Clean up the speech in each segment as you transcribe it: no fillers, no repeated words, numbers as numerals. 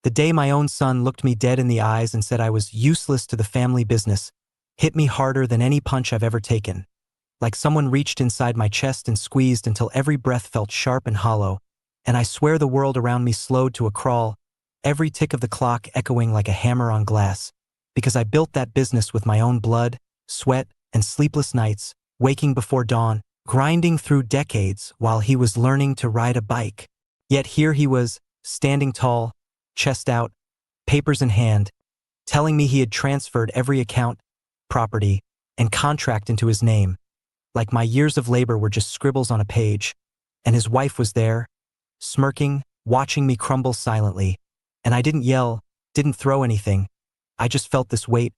The day my own son looked me dead in the eyes and said I was useless to the family business hit me harder than any punch I've ever taken. Like someone reached inside my chest and squeezed until every breath felt sharp and hollow, and I swear the world around me slowed to a crawl, every tick of the clock echoing like a hammer on glass, because I built that business with my own blood, sweat, and sleepless nights, waking before dawn, grinding through decades while he was learning to ride a bike. Yet here he was, standing tall, chest out, papers in hand, telling me he had transferred every account, property, and contract into his name, like my years of labor were just scribbles on a page, and his wife was there, smirking, watching me crumble silently, and I didn't yell, didn't throw anything. I just felt this weight,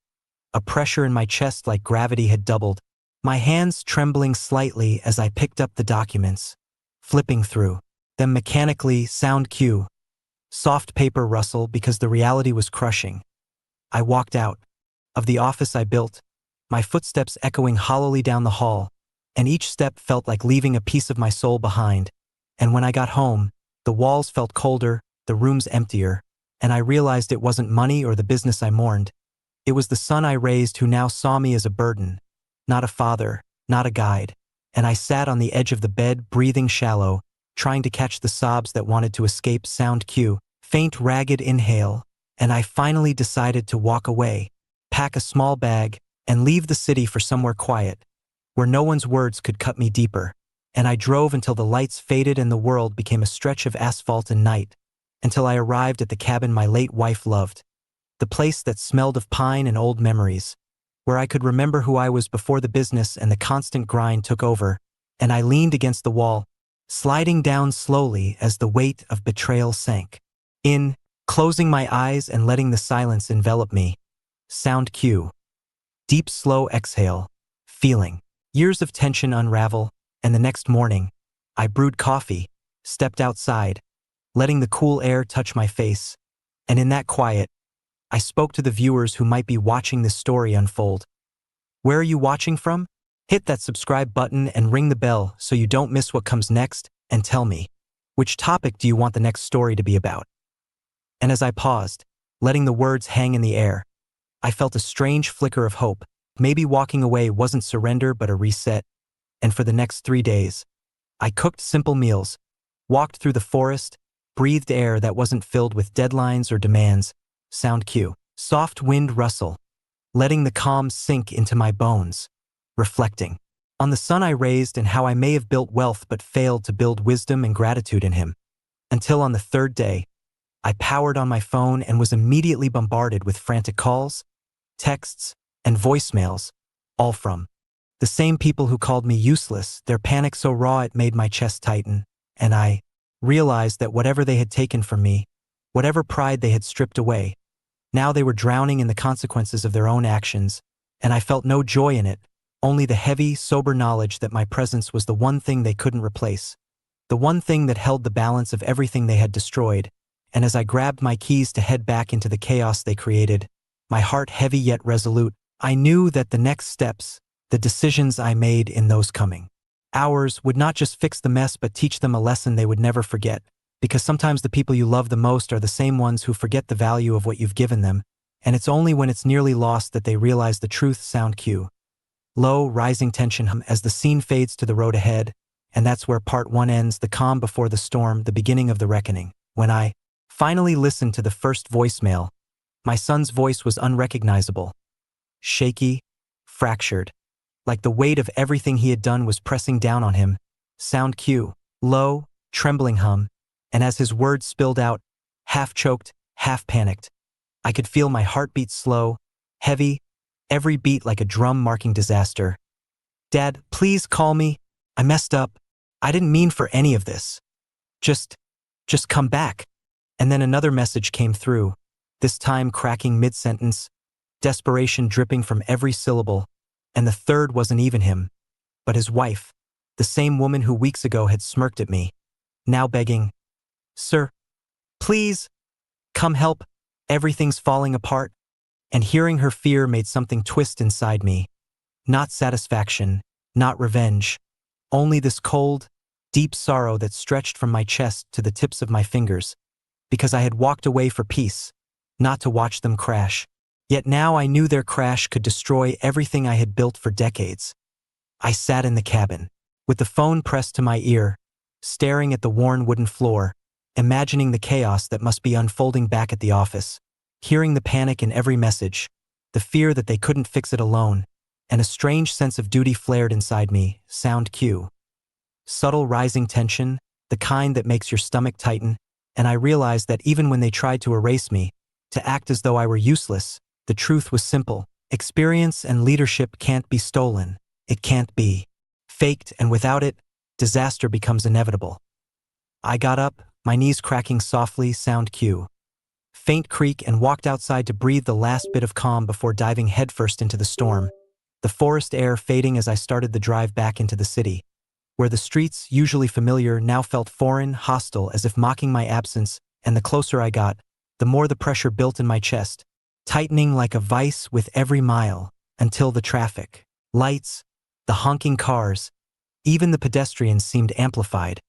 a pressure in my chest like gravity had doubled, my hands trembling slightly as I picked up the documents, flipping through them mechanically, sound cue, soft paper rustle because the reality was crushing. I walked out of the office I built, my footsteps echoing hollowly down the hall, and each step felt like leaving a piece of my soul behind. And when I got home, the walls felt colder, the rooms emptier, and I realized it wasn't money or the business I mourned. It was the son I raised who now saw me as a burden, not a father, not a guide. And I sat on the edge of the bed, breathing shallow, trying to catch the sobs that wanted to escape. Sound cue, faint ragged inhale, and I finally decided to walk away, pack a small bag, and leave the city for somewhere quiet, where no one's words could cut me deeper. And I drove until the lights faded and the world became a stretch of asphalt and night, until I arrived at the cabin my late wife loved, the place that smelled of pine and old memories, where I could remember who I was before the business and the constant grind took over, and I leaned against the wall, sliding down slowly as the weight of betrayal sank in, closing my eyes and letting the silence envelop me. Sound cue. Deep, slow exhale, feeling years of tension unravel, and the next morning, I brewed coffee, stepped outside, letting the cool air touch my face, and in that quiet, I spoke to the viewers who might be watching this story unfold. Where are you watching from? Hit that subscribe button and ring the bell so you don't miss what comes next, and tell me, which topic do you want the next story to be about? And as I paused, letting the words hang in the air, I felt a strange flicker of hope. Maybe walking away wasn't surrender but a reset. And for the next 3 days, I cooked simple meals, walked through the forest, breathed air that wasn't filled with deadlines or demands. Sound cue. Soft wind rustle, letting the calm sink into my bones, reflecting on the son I raised and how I may have built wealth but failed to build wisdom and gratitude in him. Until on the third day, I powered on my phone and was immediately bombarded with frantic calls, texts, and voicemails, all from the same people who called me useless, their panic so raw it made my chest tighten, and I realized that whatever they had taken from me, whatever pride they had stripped away, now they were drowning in the consequences of their own actions, and I felt no joy in it, only the heavy, sober knowledge that my presence was the one thing they couldn't replace, the one thing that held the balance of everything they had destroyed. And as I grabbed my keys to head back into the chaos they created, my heart heavy yet resolute, I knew that the next steps, the decisions I made in those coming hours, would not just fix the mess but teach them a lesson they would never forget, because sometimes the people you love the most are the same ones who forget the value of what you've given them, and it's only when it's nearly lost that they realize the truth. Sound cue. Low, rising tension hum as the scene fades to the road ahead, and that's where part 1 ends, the calm before the storm, the beginning of the reckoning. When I finally listened to the first voicemail, my son's voice was unrecognizable, shaky, fractured, like the weight of everything he had done was pressing down on him. Sound cue. Low, trembling hum, and as his words spilled out, half choked, half panicked, I could feel my heartbeat slow, heavy, every beat like a drum marking disaster. Dad, please call me. I messed up. I didn't mean for any of this. Just come back. And then another message came through, this time cracking mid-sentence, desperation dripping from every syllable, and the third wasn't even him, but his wife, the same woman who weeks ago had smirked at me, now begging, "Sir, please, come help, everything's falling apart." And hearing her fear made something twist inside me. Not satisfaction, not revenge, only this cold, deep sorrow that stretched from my chest to the tips of my fingers. because I had walked away for peace, not to watch them crash. Yet now I knew their crash could destroy everything I had built for decades. I sat in the cabin, with the phone pressed to my ear, staring at the worn wooden floor, imagining the chaos that must be unfolding back at the office, hearing the panic in every message, the fear that they couldn't fix it alone, and a strange sense of duty flared inside me. Sound cue. Subtle rising tension, the kind that makes your stomach tighten, and I realized that even when they tried to erase me, to act as though I were useless, the truth was simple. Experience and leadership can't be stolen. It can't be faked, and without it, disaster becomes inevitable. I got up, my knees cracking softly. Sound cue. Faint creak, and walked outside to breathe the last bit of calm before diving headfirst into the storm, the forest air fading as I started the drive back into the city, where the streets, usually familiar, now felt foreign, hostile, as if mocking my absence, and the closer I got, the more the pressure built in my chest, tightening like a vice with every mile, until the traffic, lights, the honking cars, even the pedestrians seemed amplified,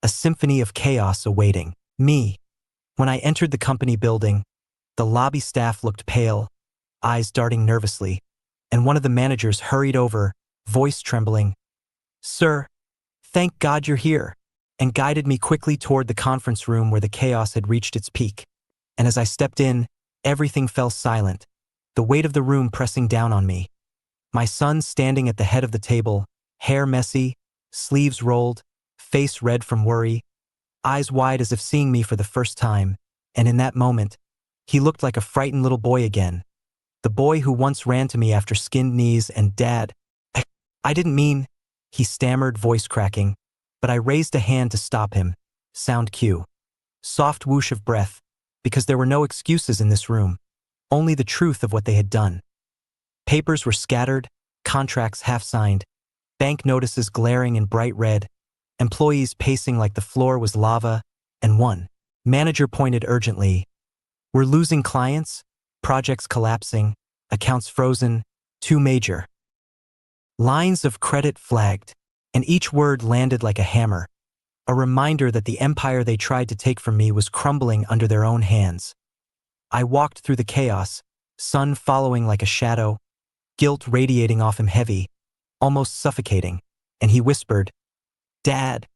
a symphony of chaos awaiting me. When I entered the company building, the lobby staff looked pale, eyes darting nervously, and one of the managers hurried over, voice trembling. "Sir, thank God you're here," and guided me quickly toward the conference room where the chaos had reached its peak. And as I stepped in, everything fell silent, the weight of the room pressing down on me. My son standing at the head of the table, hair messy, sleeves rolled, face red from worry, eyes wide as if seeing me for the first time, and in that moment, he looked like a frightened little boy again. The boy who once ran to me after skinned knees and "Dad, I didn't mean," he stammered, voice cracking, but I raised a hand to stop him. Sound cue. Soft whoosh of breath, because there were no excuses in this room, only the truth of what they had done. Papers were scattered, contracts half-signed, bank notices glaring in bright red, employees pacing like the floor was lava, and one manager pointed urgently. "We're losing clients, projects collapsing, accounts frozen, too major. Lines of credit flagged," and each word landed like a hammer, a reminder that the empire they tried to take from me was crumbling under their own hands. I walked through the chaos, son following like a shadow, guilt radiating off him heavy, almost suffocating, and he whispered, "Dad,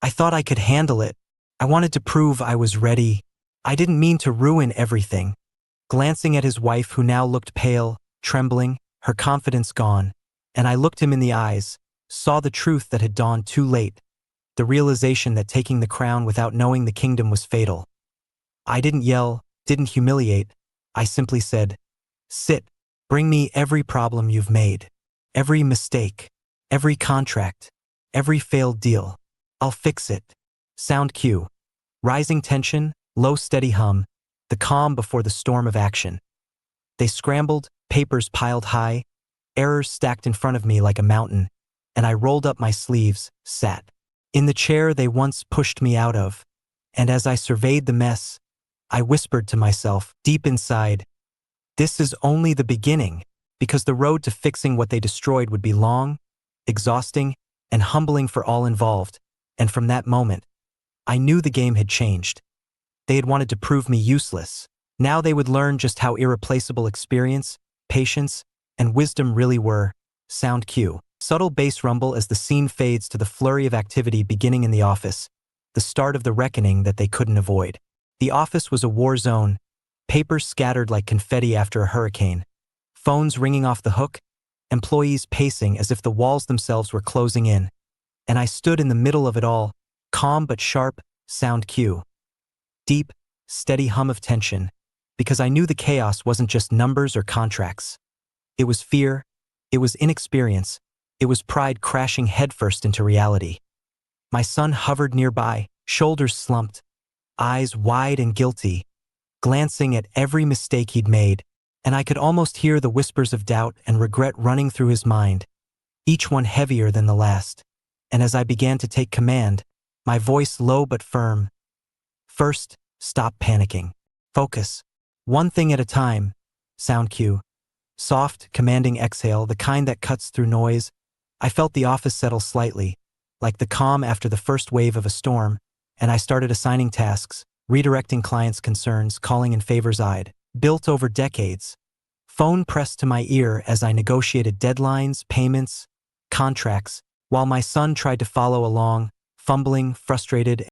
I thought I could handle it. I wanted to prove I was ready. I didn't mean to ruin everything." Glancing at his wife, who now looked pale, trembling, her confidence gone, and I looked him in the eyes, saw the truth that had dawned too late, the realization that taking the crown without knowing the kingdom was fatal. I didn't yell, didn't humiliate. I simply said, "Sit, bring me every problem you've made, every mistake, every contract, every failed deal. I'll fix it." Sound cue. Rising tension, low steady hum, the calm before the storm of action. They scrambled, papers piled high, errors stacked in front of me like a mountain, and I rolled up my sleeves, sat in the chair they once pushed me out of, and as I surveyed the mess, I whispered to myself, deep inside, this is only the beginning, because the road to fixing what they destroyed would be long, exhausting, and humbling for all involved, and from that moment, I knew the game had changed. They had wanted to prove me useless. Now they would learn just how irreplaceable experience, patience, and wisdom really were. Sound cue. Subtle bass rumble as the scene fades to the flurry of activity beginning in the office, the start of the reckoning that they couldn't avoid. The office was a war zone, papers scattered like confetti after a hurricane, phones ringing off the hook, employees pacing as if the walls themselves were closing in. And I stood in the middle of it all, calm but sharp. Sound cue. Deep, steady hum of tension, because I knew the chaos wasn't just numbers or contracts. It was fear, it was inexperience, it was pride crashing headfirst into reality. My son hovered nearby, shoulders slumped, eyes wide and guilty, glancing at every mistake he'd made, and I could almost hear the whispers of doubt and regret running through his mind, each one heavier than the last. And as I began to take command, my voice low but firm, "First, stop panicking. Focus. One thing at a time." Sound cue. Soft, commanding exhale, the kind that cuts through noise. I felt the office settle slightly, like the calm after the first wave of a storm, and I started assigning tasks, redirecting clients' concerns, calling in favors I'd built over decades. Phone pressed to my ear as I negotiated deadlines, payments, contracts, while my son tried to follow along, fumbling, frustrated,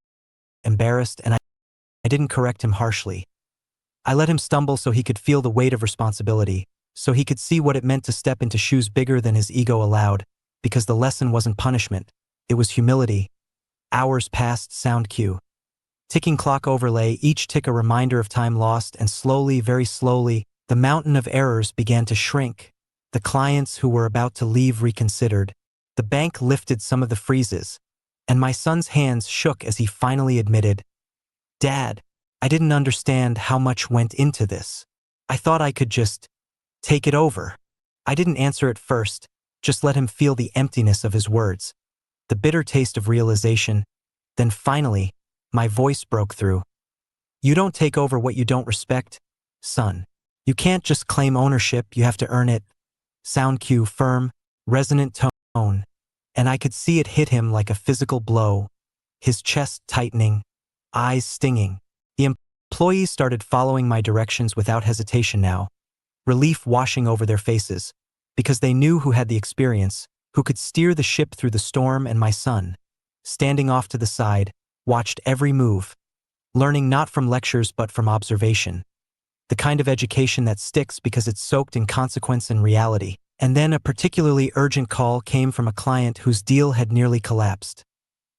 embarrassed, and I didn't correct him harshly. I let him stumble so he could feel the weight of responsibility, so he could see what it meant to step into shoes bigger than his ego allowed, because the lesson wasn't punishment, it was humility. Hours passed, sound cue. Ticking clock overlay, each tick a reminder of time lost, and slowly, very slowly, the mountain of errors began to shrink. The clients who were about to leave reconsidered. The bank lifted some of the freezes, and my son's hands shook as he finally admitted, "Dad, I didn't understand how much went into this. I thought I could just take it over." I didn't answer at first, just let him feel the emptiness of his words, the bitter taste of realization. Then finally, my voice broke through. "You don't take over what you don't respect, son. You can't just claim ownership, you have to earn it." Sound cue, firm, resonant tone, and I could see it hit him like a physical blow, his chest tightening, eyes stinging. The employees started following my directions without hesitation now, relief washing over their faces, because they knew who had the experience, who could steer the ship through the storm. And my son, standing off to the side, watched every move, learning not from lectures but from observation. The kind of education that sticks because it's soaked in consequence and reality. And then a particularly urgent call came from a client whose deal had nearly collapsed,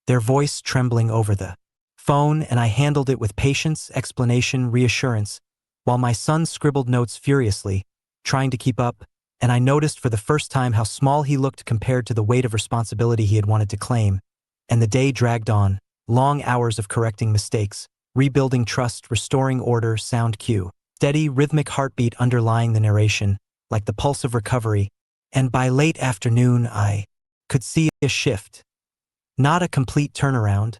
their voice trembling over the phone, and I handled it with patience, explanation, reassurance, while my son scribbled notes furiously, trying to keep up. And I noticed for the first time how small he looked compared to the weight of responsibility he had wanted to claim. And the day dragged on, long hours of correcting mistakes, rebuilding trust, restoring order. Sound cue, steady, rhythmic heartbeat underlying the narration, like the pulse of recovery. And by late afternoon, I could see a shift. Not a complete turnaround,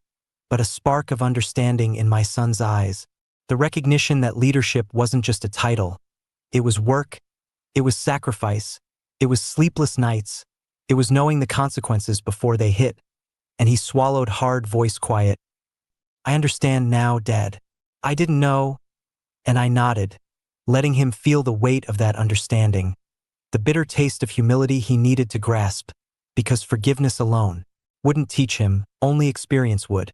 but a spark of understanding in my son's eyes. The recognition that leadership wasn't just a title. It was work. It was sacrifice. It was sleepless nights. It was knowing the consequences before they hit. And he swallowed hard, voice quiet. "I understand now, Dad. I didn't know." And I nodded, letting him feel the weight of that understanding, the bitter taste of humility he needed to grasp, because forgiveness alone wouldn't teach him, only experience would.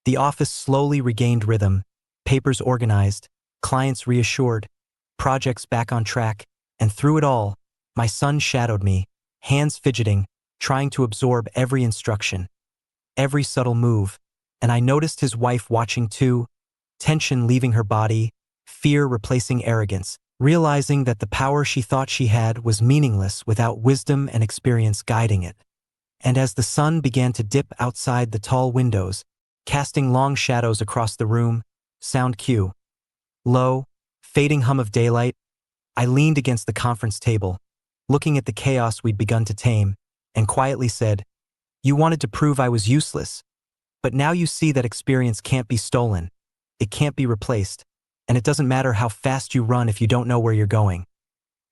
The office slowly regained rhythm, papers organized, clients reassured, projects back on track, and through it all, my son shadowed me, hands fidgeting, trying to absorb every instruction, every subtle move, and I noticed his wife watching too, tension leaving her body, fear replacing arrogance, realizing that the power she thought she had was meaningless without wisdom and experience guiding it. And as the sun began to dip outside the tall windows, casting long shadows across the room, sound cue, low, fading hum of daylight, I leaned against the conference table, looking at the chaos we'd begun to tame, and quietly said, "You wanted to prove I was useless, but now you see that experience can't be stolen. It can't be replaced, and it doesn't matter how fast you run if you don't know where you're going."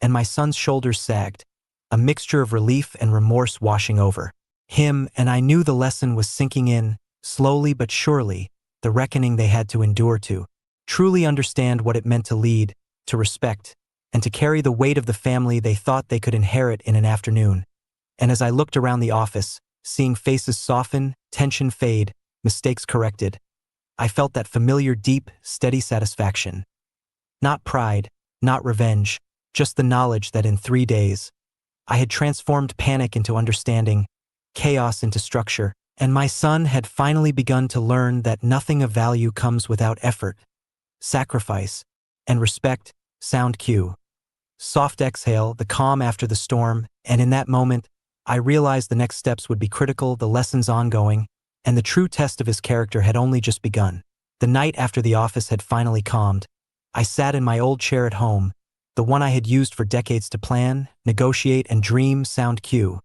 And my son's shoulders sagged, a mixture of relief and remorse washing over him, and I knew the lesson was sinking in, slowly but surely, the reckoning they had to endure to truly understand what it meant to lead, to respect, and to carry the weight of the family they thought they could inherit in an afternoon. And as I looked around the office, seeing faces soften, tension fade, mistakes corrected, I felt that familiar deep, steady satisfaction. Not pride, not revenge, just the knowledge that in 3 days, I had transformed panic into understanding, chaos into structure, and my son had finally begun to learn that nothing of value comes without effort, sacrifice, and respect. Sound cue, soft exhale, the calm after the storm, and in that moment, I realized the next steps would be critical, the lessons ongoing, and the true test of his character had only just begun. The night after the office had finally calmed, I sat in my old chair at home, the one I had used for decades to plan, negotiate, and dream. Sound cue,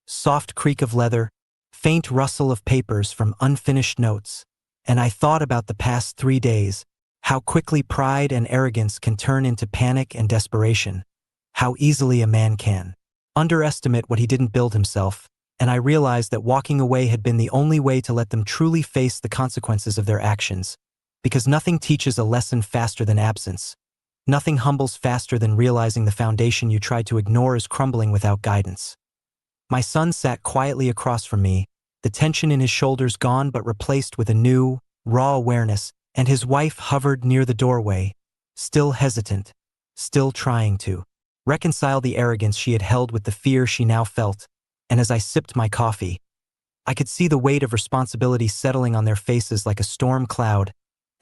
soft creak of leather, faint rustle of papers from unfinished notes, and I thought about the past 3 days, how quickly pride and arrogance can turn into panic and desperation, how easily a man can underestimate what he didn't build himself, and I realized that walking away had been the only way to let them truly face the consequences of their actions. Because nothing teaches a lesson faster than absence. Nothing humbles faster than realizing the foundation you tried to ignore is crumbling without guidance. My son sat quietly across from me, the tension in his shoulders gone but replaced with a new, raw awareness, and his wife hovered near the doorway, still hesitant, still trying to reconcile the arrogance she had held with the fear she now felt. And as I sipped my coffee, I could see the weight of responsibility settling on their faces like a storm cloud,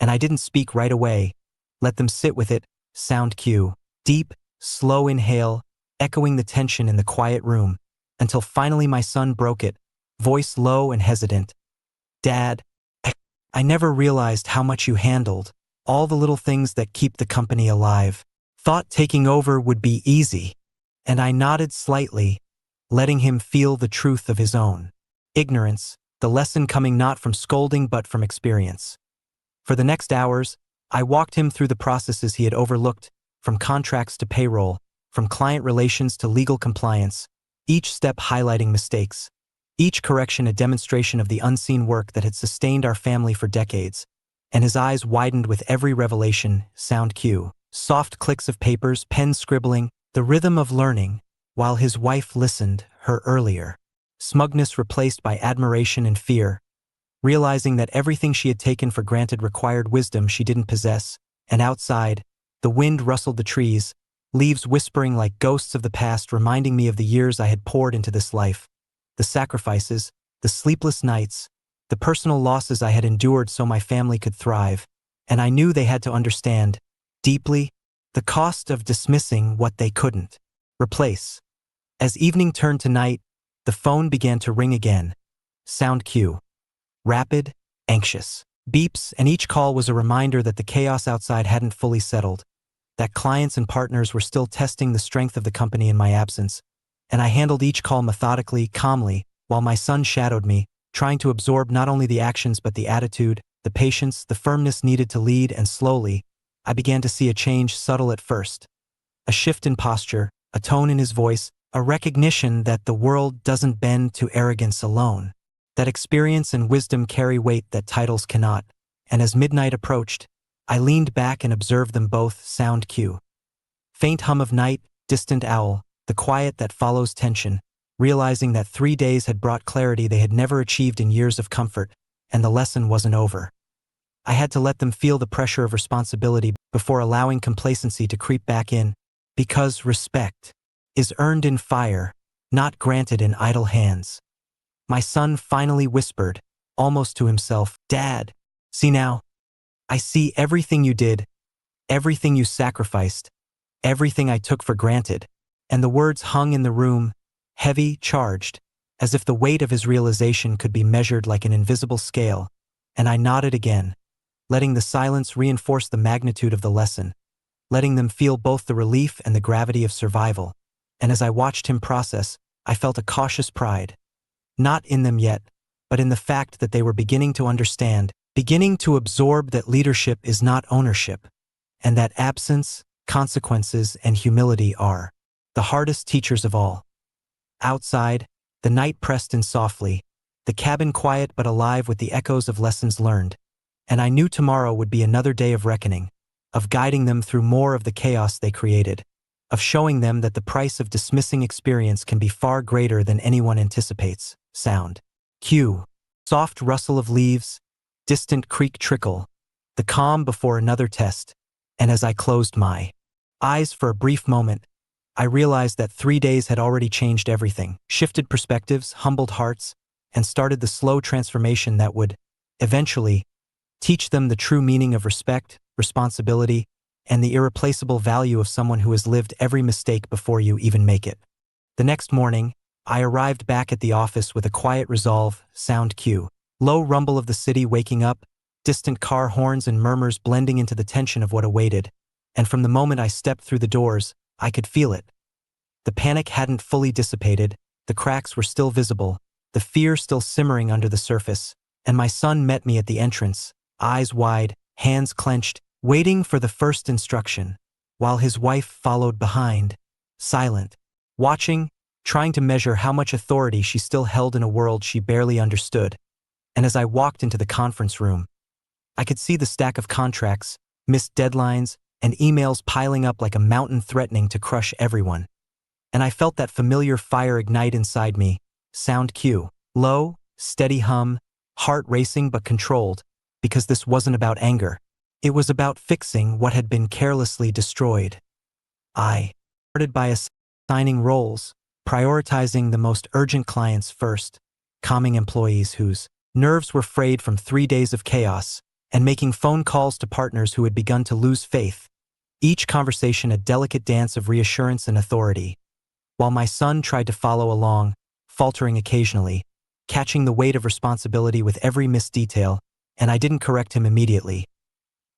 and I didn't speak right away. Let them sit with it. Sound cue. Deep, slow inhale, echoing the tension in the quiet room, until finally my son broke it, voice low and hesitant. "Dad, I never realized how much you handled, all the little things that keep the company alive. Thought taking over would be easy." And I nodded slightly, letting him feel the truth of his own ignorance, the lesson coming not from scolding but from experience. For the next hours, I walked him through the processes he had overlooked, from contracts to payroll, from client relations to legal compliance, each step highlighting mistakes, each correction a demonstration of the unseen work that had sustained our family for decades. And his eyes widened with every revelation. Sound cue. Soft clicks of papers, pen scribbling, the rhythm of learning, while his wife listened, her earlier smugness replaced by admiration and fear, realizing that everything she had taken for granted required wisdom she didn't possess. And outside, the wind rustled the trees, leaves whispering like ghosts of the past, reminding me of the years I had poured into this life, the sacrifices, the sleepless nights, the personal losses I had endured so my family could thrive. And I knew they had to understand, deeply, the cost of dismissing what they couldn't replace. As evening turned to night, the phone began to ring again. Sound cue. Rapid, anxious beeps, and each call was a reminder that the chaos outside hadn't fully settled, that clients and partners were still testing the strength of the company in my absence. And I handled each call methodically, calmly, while my son shadowed me, trying to absorb not only the actions but the attitude, the patience, the firmness needed to lead. And slowly, I began to see a change, subtle at first. A shift in posture, a tone in his voice, a recognition that the world doesn't bend to arrogance alone, that experience and wisdom carry weight that titles cannot. And as midnight approached, I leaned back and observed them both. Sound cue. Faint hum of night, distant owl, the quiet that follows tension, realizing that 3 days had brought clarity they had never achieved in years of comfort, and the lesson wasn't over. I had to let them feel the pressure of responsibility before allowing complacency to creep back in, because respect is earned in fire, not granted in idle hands. My son finally whispered, almost to himself, "Dad, see now? I see everything you did, everything you sacrificed, everything I took for granted." And the words hung in the room, heavy, charged, as if the weight of his realization could be measured like an invisible scale. And I nodded again, letting the silence reinforce the magnitude of the lesson, letting them feel both the relief and the gravity of survival. And as I watched him process, I felt a cautious pride. Not in them yet, but in the fact that they were beginning to understand, beginning to absorb that leadership is not ownership, and that absence, consequences, and humility are the hardest teachers of all. Outside, the night pressed in softly, the cabin quiet but alive with the echoes of lessons learned. And I knew tomorrow would be another day of reckoning, of guiding them through more of the chaos they created, of showing them that the price of dismissing experience can be far greater than anyone anticipates. Sound cue. Soft rustle of leaves, distant creek trickle, the calm before another test. And as I closed my eyes for a brief moment, I realized that 3 days had already changed everything, shifted perspectives, humbled hearts, and started the slow transformation that would, eventually, teach them the true meaning of respect, responsibility, and the irreplaceable value of someone who has lived every mistake before you even make it. The next morning, I arrived back at the office with a quiet resolve. Sound cue. Low rumble of the city waking up, distant car horns and murmurs blending into the tension of what awaited. And from the moment I stepped through the doors, I could feel it. The panic hadn't fully dissipated, the cracks were still visible, the fear still simmering under the surface, and my son met me at the entrance, eyes wide, hands clenched, waiting for the first instruction, while his wife followed behind, silent, watching, trying to measure how much authority she still held in a world she barely understood. And as I walked into the conference room, I could see the stack of contracts, missed deadlines, and emails piling up like a mountain threatening to crush everyone. And I felt that familiar fire ignite inside me. Sound cue. Low, steady hum, heart racing but controlled, because this wasn't about anger. It was about fixing what had been carelessly destroyed. I started by assigning roles, prioritizing the most urgent clients first, calming employees whose nerves were frayed from 3 days of chaos, and making phone calls to partners who had begun to lose faith, each conversation a delicate dance of reassurance and authority. While my son tried to follow along, faltering occasionally, catching the weight of responsibility with every missed detail, and I didn't correct him immediately.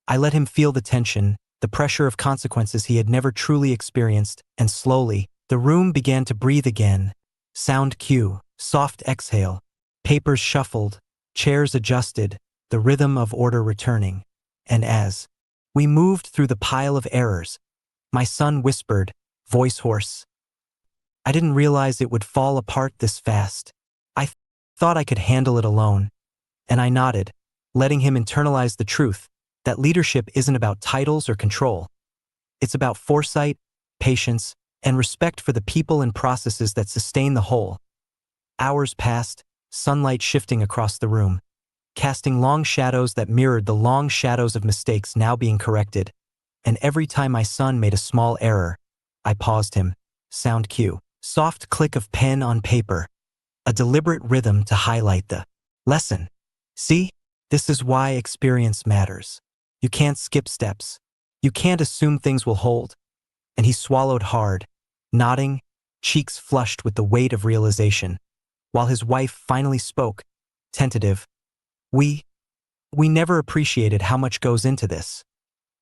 I let him feel the tension, the pressure of consequences he had never truly experienced, and slowly, the room began to breathe again. Sound cue, soft exhale, papers shuffled, chairs adjusted, the rhythm of order returning. And as we moved through the pile of errors, my son whispered, voice hoarse, "I didn't realize it would fall apart this fast. I thought I could handle it alone." And I nodded, letting him internalize the truth that leadership isn't about titles or control. It's about foresight, patience, and respect for the people and processes that sustain the whole. Hours passed, sunlight shifting across the room, casting long shadows that mirrored the long shadows of mistakes now being corrected. And every time my son made a small error, I paused him. Sound cue. Soft click of pen on paper. A deliberate rhythm to highlight the lesson. See? This is why experience matters. You can't skip steps. You can't assume things will hold. And he swallowed hard, nodding, cheeks flushed with the weight of realization, while his wife finally spoke, tentative. We never appreciated how much goes into this."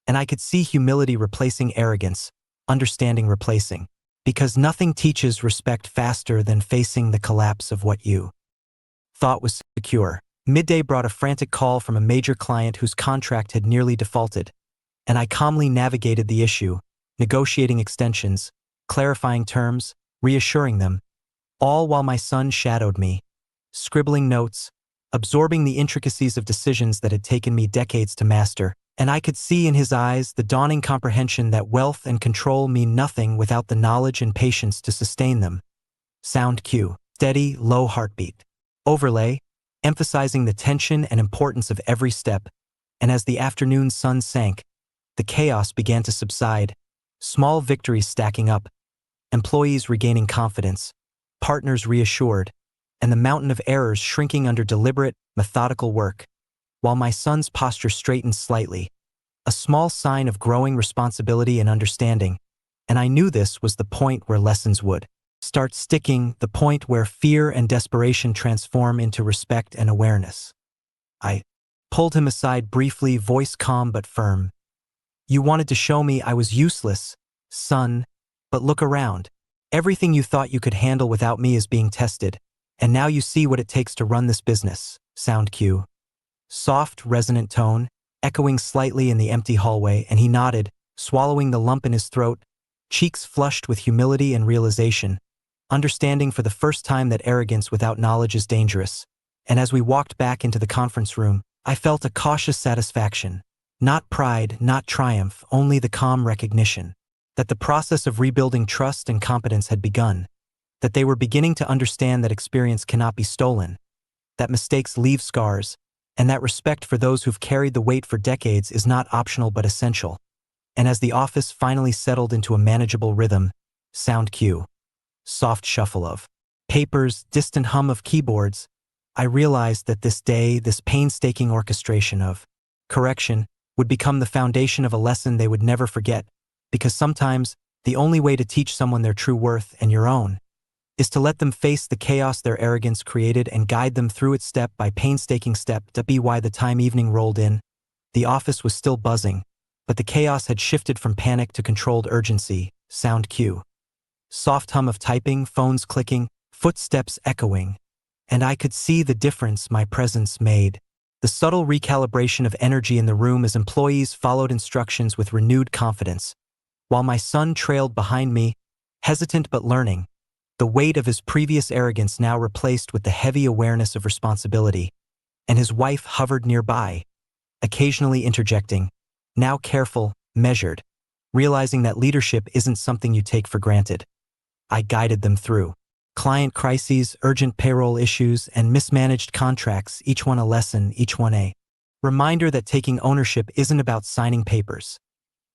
And I could see humility replacing arrogance, understanding replacing, because nothing teaches respect faster than facing the collapse of what you thought was secure. Midday brought a frantic call from a major client whose contract had nearly defaulted, and I calmly navigated the issue, negotiating extensions, clarifying terms, reassuring them, all while my son shadowed me, scribbling notes, absorbing the intricacies of decisions that had taken me decades to master. And I could see in his eyes the dawning comprehension that wealth and control mean nothing without the knowledge and patience to sustain them. Sound cue. Steady, low heartbeat. Overlay, emphasizing the tension and importance of every step. And as the afternoon sun sank, the chaos began to subside, small victories stacking up, employees regaining confidence, partners reassured, and the mountain of errors shrinking under deliberate, methodical work. While my son's posture straightened slightly, a small sign of growing responsibility and understanding, and I knew this was the point where lessons would start sticking, the point where fear and desperation transform into respect and awareness. I pulled him aside briefly, voice calm but firm. "You wanted to show me I was useless, son, but look around. Everything you thought you could handle without me is being tested, and now you see what it takes to run this business." Sound cue. Soft, resonant tone, echoing slightly in the empty hallway, and he nodded, swallowing the lump in his throat, cheeks flushed with humility and realization, understanding for the first time that arrogance without knowledge is dangerous. And as we walked back into the conference room, I felt a cautious satisfaction. Not pride, not triumph, only the calm recognition that the process of rebuilding trust and competence had begun, that they were beginning to understand that experience cannot be stolen, that mistakes leave scars, and that respect for those who've carried the weight for decades is not optional but essential. And as the office finally settled into a manageable rhythm, sound cue, soft shuffle of papers, distant hum of keyboards, I realized that this day, this painstaking orchestration of correction, would become the foundation of a lesson they would never forget, because sometimes the only way to teach someone their true worth and your own is to let them face the chaos their arrogance created and guide them through it step by painstaking step. By the time evening rolled in, the office was still buzzing, but the chaos had shifted from panic to controlled urgency. Sound cue. Soft hum of typing, phones clicking, footsteps echoing, and I could see the difference my presence made. The subtle recalibration of energy in the room as employees followed instructions with renewed confidence, while my son trailed behind me, hesitant but learning, the weight of his previous arrogance now replaced with the heavy awareness of responsibility, and his wife hovered nearby, occasionally interjecting, now careful, measured, realizing that leadership isn't something you take for granted. I guided them through client crises, urgent payroll issues, and mismanaged contracts, each one a lesson, each one a reminder that taking ownership isn't about signing papers.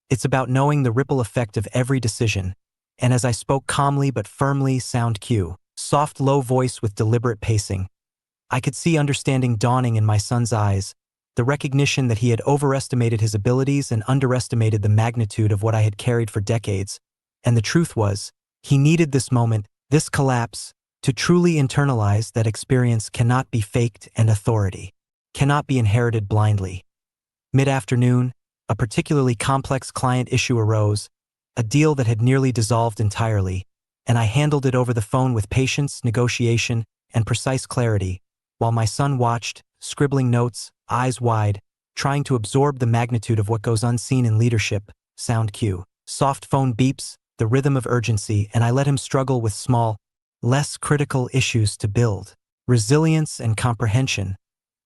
It's about knowing the ripple effect of every decision. And as I spoke calmly but firmly, sound cue, soft, low voice with deliberate pacing, I could see understanding dawning in my son's eyes, the recognition that he had overestimated his abilities and underestimated the magnitude of what I had carried for decades. And the truth was, he needed this moment, this collapse, to truly internalize that experience cannot be faked and authority cannot be inherited blindly. Mid-afternoon, a particularly complex client issue arose, a deal that had nearly dissolved entirely, and I handled it over the phone with patience, negotiation, and precise clarity, while my son watched, scribbling notes, eyes wide, trying to absorb the magnitude of what goes unseen in leadership. Sound cue, soft phone beeps, the rhythm of urgency, and I let him struggle with small, less critical issues to build resilience and comprehension,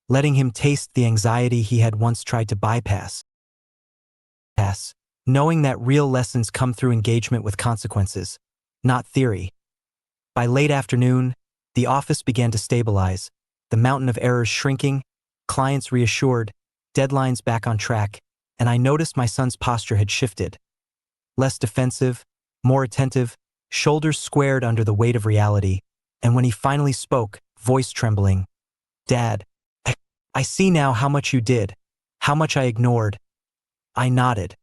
letting him taste the anxiety he had once tried to bypass. Knowing that real lessons come through engagement with consequences, not theory. By late afternoon, the office began to stabilize, the mountain of errors shrinking, clients reassured, deadlines back on track, and I noticed my son's posture had shifted. Less defensive, more attentive, shoulders squared under the weight of reality, and when he finally spoke, voice trembling, "Dad, I see now how much you did, how much I ignored." I nodded,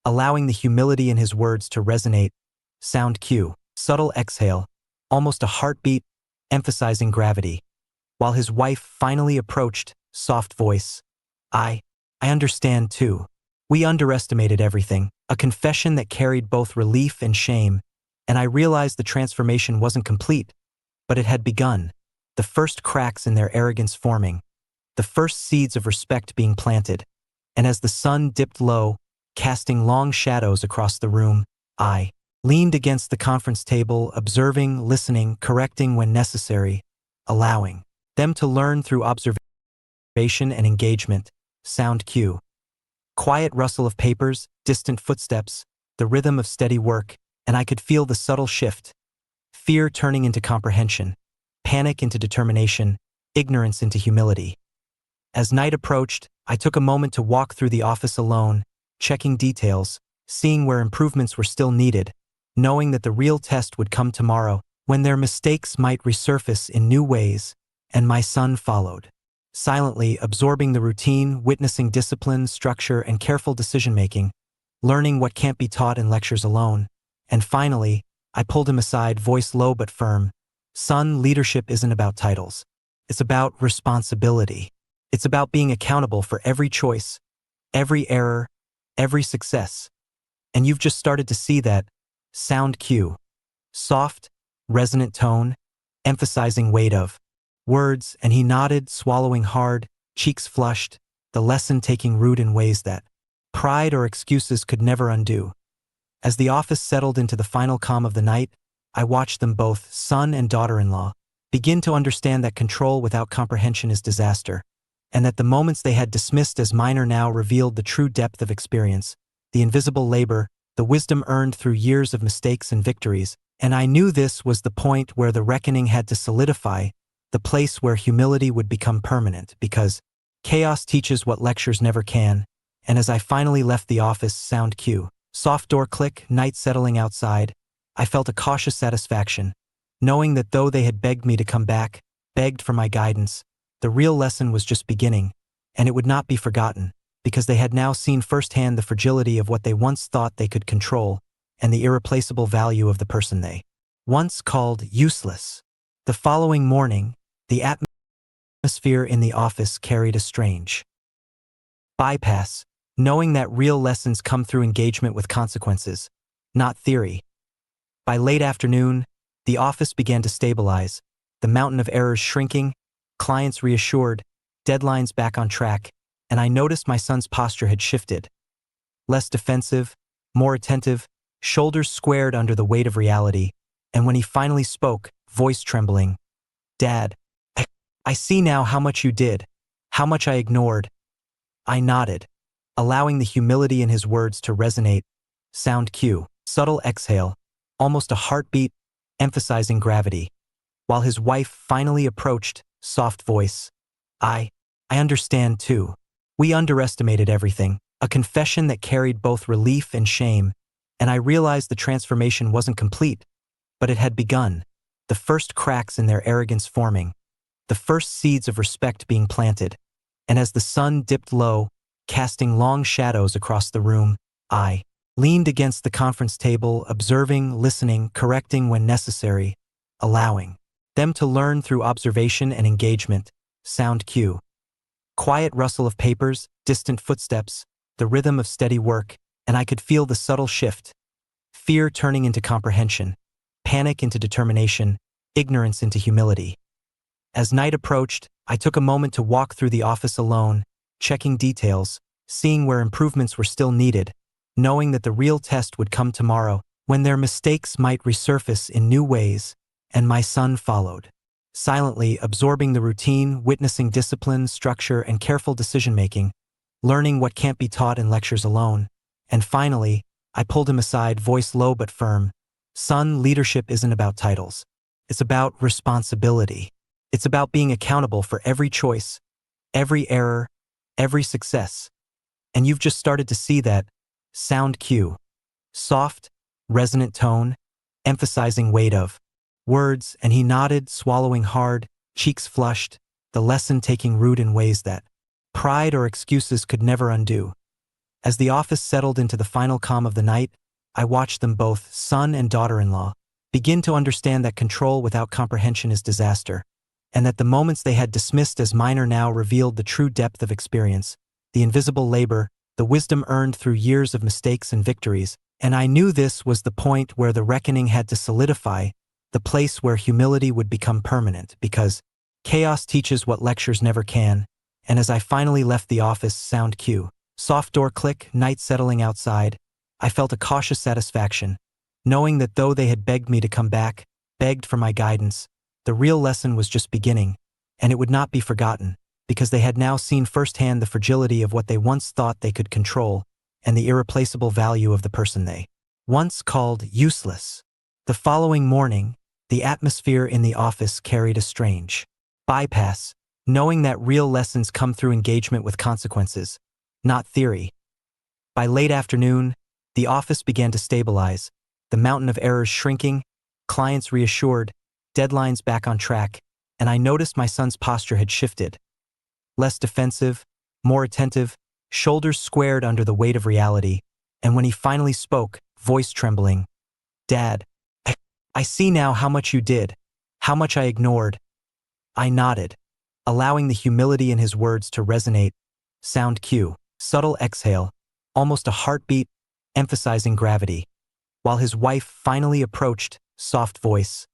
allowing the humility in his words to resonate. Sound cue, subtle exhale, almost a heartbeat, emphasizing gravity. While his wife finally approached, soft voice, I understand too. We underestimated everything, a confession that carried both relief and shame, and I realized the transformation wasn't complete, but it had begun, the first cracks in their arrogance forming, the first seeds of respect being planted, and as the sun dipped low, casting long shadows across the room, I leaned against the conference table, observing, listening, correcting when necessary, allowing them to learn through observation and engagement. Sound cue, quiet rustle of papers, distant footsteps, the rhythm of steady work, and I could feel the subtle shift, fear turning into comprehension, panic into determination, ignorance into humility. As night approached, I took a moment to walk through the office alone, checking details, seeing where improvements were still needed, knowing that the real test would come tomorrow, when their mistakes might resurface in new ways, and my son followed, silently absorbing the routine, witnessing discipline, structure, and careful decision-making, learning what can't be taught in lectures alone. And finally, I pulled him aside, voice low but firm. "Son, leadership isn't about titles. It's about responsibility. It's about being accountable for every choice, every error, every success. And you've just started to see that." Sound cue, soft, resonant tone, emphasizing weight of words, and he nodded, swallowing hard, cheeks flushed, the lesson taking root in ways that pride or excuses could never undo. As the office settled into the final calm of the night, I watched them both, son and daughter-in-law, begin to understand that control without comprehension is disaster, and that the moments they had dismissed as minor now revealed the true depth of experience, the invisible labor, the wisdom earned through years of mistakes and victories. And I knew this was the point where the reckoning had to solidify, the place where humility would become permanent, because chaos teaches what lectures never can. And as I finally left the office, sound cue, soft door click, night settling outside, I felt a cautious satisfaction, knowing that though they had begged me to come back, begged for my guidance, the real lesson was just beginning, and it would not be forgotten, because they had now seen firsthand the fragility of what they once thought they could control, and the irreplaceable value of the person they once called useless. The following morning, the atmosphere in the office carried a strange bypass, knowing that real lessons come through engagement with consequences, not theory. By late afternoon, the office began to stabilize, the mountain of errors shrinking, clients reassured, deadlines back on track, and I noticed my son's posture had shifted. Less defensive, more attentive, shoulders squared under the weight of reality, and when he finally spoke, voice trembling, "Dad, I see now how much you did, how much I ignored." I nodded, allowing the humility in his words to resonate. Sound cue, subtle exhale, almost a heartbeat, emphasizing gravity. While his wife finally approached, soft voice. I understand too. We underestimated everything, a confession that carried both relief and shame, and I realized the transformation wasn't complete, but it had begun, the first cracks in their arrogance forming, the first seeds of respect being planted, and as the sun dipped low, casting long shadows across the room, I leaned against the conference table, observing, listening, correcting when necessary, allowing them to learn through observation and engagement. Sound cue. Quiet rustle of papers, distant footsteps, the rhythm of steady work, and I could feel the subtle shift. Fear turning into comprehension, panic into determination, ignorance into humility. As night approached, I took a moment to walk through the office alone, checking details, seeing where improvements were still needed, knowing that the real test would come tomorrow, when their mistakes might resurface in new ways, and my son followed. Silently absorbing the routine, witnessing discipline, structure, and careful decision-making, learning what can't be taught in lectures alone. And finally, I pulled him aside, voice low but firm. Son, leadership isn't about titles. It's about responsibility. It's about being accountable for every choice, every error, every success. And you've just started to see that. Sound cue. Soft, resonant tone, emphasizing weight of words, and he nodded, swallowing hard, cheeks flushed, the lesson taking root in ways that pride or excuses could never undo. As the office settled into the final calm of the night, I watched them both, son and daughter-in-law, begin to understand that control without comprehension is disaster, and that the moments they had dismissed as minor now revealed the true depth of experience, the invisible labor, the wisdom earned through years of mistakes and victories. And I knew this was the point where the reckoning had to solidify, the place where humility would become permanent, because chaos teaches what lectures never can. And as I finally left the office, sound cue, soft door click, night settling outside, I felt a cautious satisfaction, knowing that though they had begged me to come back, begged for my guidance, the real lesson was just beginning, and it would not be forgotten, because they had now seen firsthand the fragility of what they once thought they could control, and the irreplaceable value of the person they once called useless. The following morning, the atmosphere in the office carried a strange bypass, knowing that real lessons come through engagement with consequences, not theory. By late afternoon, the office began to stabilize, the mountain of errors shrinking, clients reassured, deadlines back on track, and I noticed my son's posture had shifted. Less defensive, more attentive, shoulders squared under the weight of reality, and when he finally spoke, voice trembling, "Dad, I see now how much you did, how much I ignored." I nodded, allowing the humility in his words to resonate. Sound cue, subtle exhale, almost a heartbeat, emphasizing gravity. While his wife finally approached, soft voice.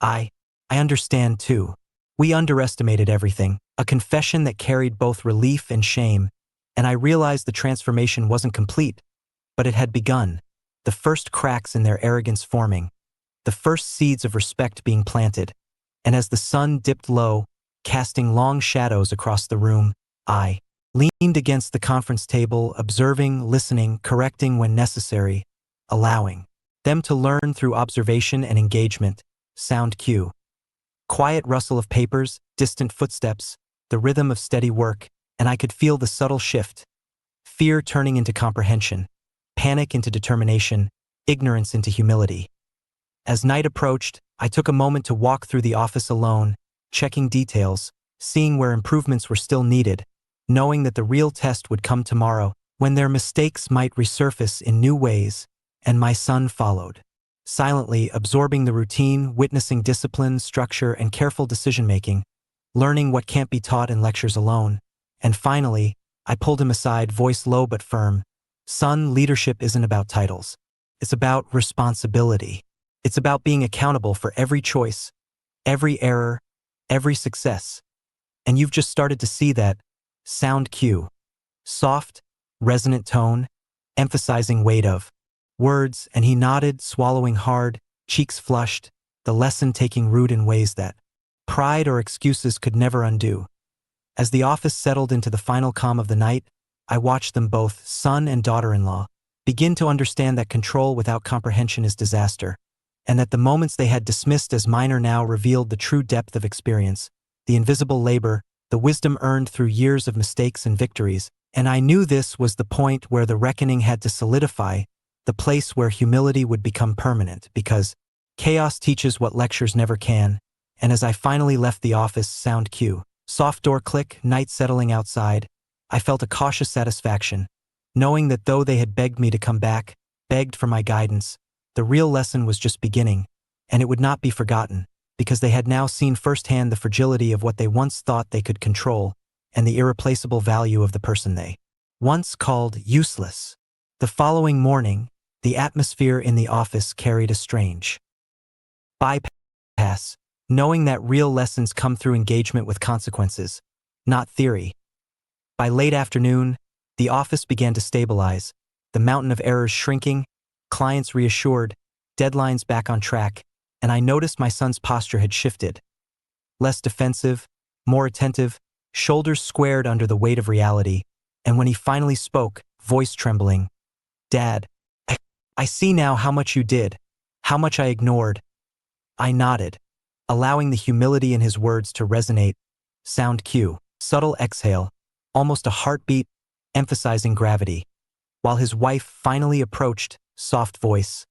I understand too. We underestimated everything, a confession that carried both relief and shame, and I realized the transformation wasn't complete, but it had begun, the first cracks in their arrogance forming, the first seeds of respect being planted, and as the sun dipped low, casting long shadows across the room, I leaned against the conference table, observing, listening, correcting when necessary, allowing them to learn through observation and engagement. Sound cue. Quiet rustle of papers, distant footsteps, the rhythm of steady work, and I could feel the subtle shift. Fear turning into comprehension, panic into determination, ignorance into humility. As night approached, I took a moment to walk through the office alone, checking details, seeing where improvements were still needed, knowing that the real test would come tomorrow, when their mistakes might resurface in new ways, and my son followed. Silently absorbing the routine, witnessing discipline, structure, and careful decision-making, learning what can't be taught in lectures alone. And finally, I pulled him aside, voice low but firm. Son, leadership isn't about titles. It's about responsibility. It's about being accountable for every choice, every error, every success. And you've just started to see that. Sound cue. Soft, resonant tone, emphasizing weight of words, and he nodded, swallowing hard, cheeks flushed, the lesson taking root in ways that pride or excuses could never undo. As the office settled into the final calm of the night, I watched them both, son and daughter-in-law, begin to understand that control without comprehension is disaster, and that the moments they had dismissed as minor now revealed the true depth of experience, the invisible labor, the wisdom earned through years of mistakes and victories. And I knew this was the point where the reckoning had to solidify, the place where humility would become permanent, because chaos teaches what lectures never can. And as I finally left the office, sound cue, soft door click, night settling outside, I felt a cautious satisfaction, knowing that though they had begged me to come back, begged for my guidance, the real lesson was just beginning, and it would not be forgotten, because they had now seen firsthand the fragility of what they once thought they could control, and the irreplaceable value of the person they once called useless. The following morning, the atmosphere in the office carried a strange bypass, knowing that real lessons come through engagement with consequences, not theory. By late afternoon, the office began to stabilize, the mountain of errors shrinking, clients reassured, deadlines back on track, and I noticed my son's posture had shifted. Less defensive, more attentive, shoulders squared under the weight of reality, and when he finally spoke, voice trembling, "Dad, I see now how much you did, how much I ignored." I nodded, allowing the humility in his words to resonate. Sound cue, subtle exhale, almost a heartbeat, emphasizing gravity. While his wife finally approached, soft voice,